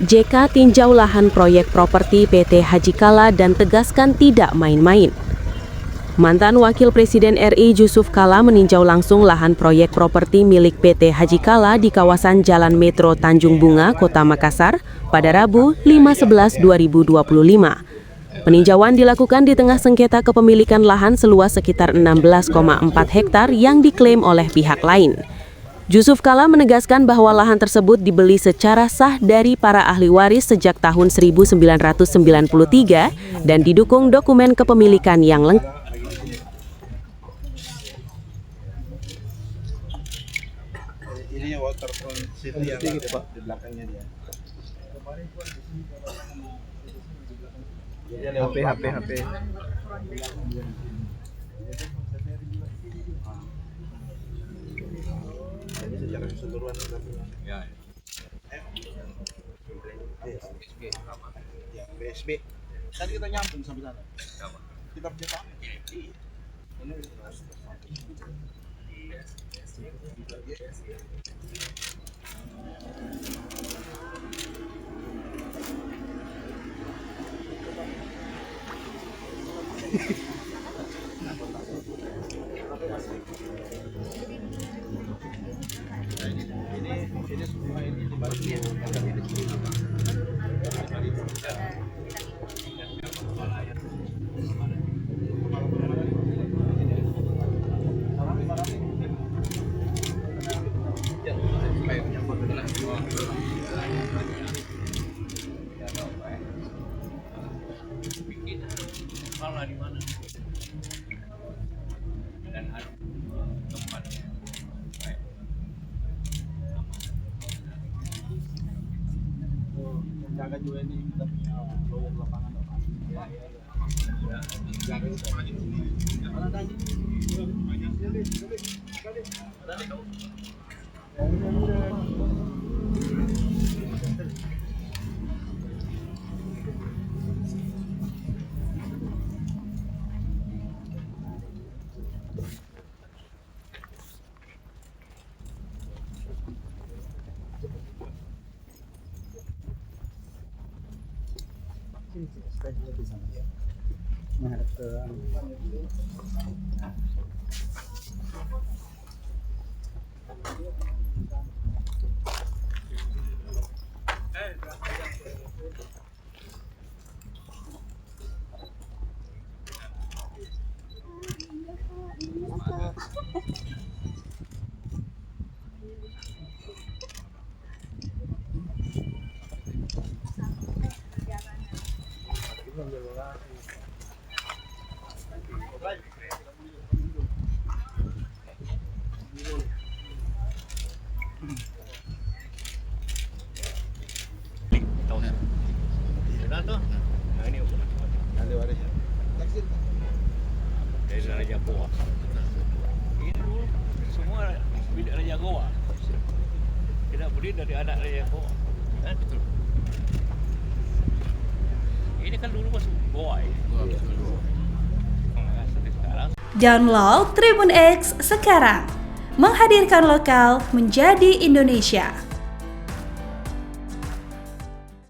JK tinjau lahan proyek properti PT Haji Kala dan tegaskan tidak main-main. Mantan Wakil Presiden RI Jusuf Kalla meninjau langsung lahan proyek properti milik PT Haji Kala di kawasan Jalan Metro Tanjung Bunga, Kota Makassar pada Rabu 5/11/2025. Peninjauan dilakukan di tengah sengketa kepemilikan lahan seluas sekitar 16,4 hektar yang diklaim oleh pihak lain. Jusuf Kalla menegaskan bahwa lahan tersebut dibeli secara sah dari para ahli waris sejak tahun 1993 dan didukung dokumen kepemilikan yang lengkap. Ini waterfront city yang ada di belakangnya dia. HP. Ini secara keseluruhan ya. BSB. Tadi kita nyambung sampai sana. Kita punya sama. Ini semua ini dibaliknya akan ini semua. Di mana? Dan ada tempatnya. Jaga juga ini kita punya proyek lapangan apa? Ya. Jaga semuanya. Mana tadi? Menghadap ke dari Raja Goa. Ini dulu semua bidak Raja Goa. Tidak beli dari anak Raja Goa. Betul. Ini kan dulu masuk Goa ya. Download Tribun X sekarang, menghadirkan lokal menjadi Indonesia.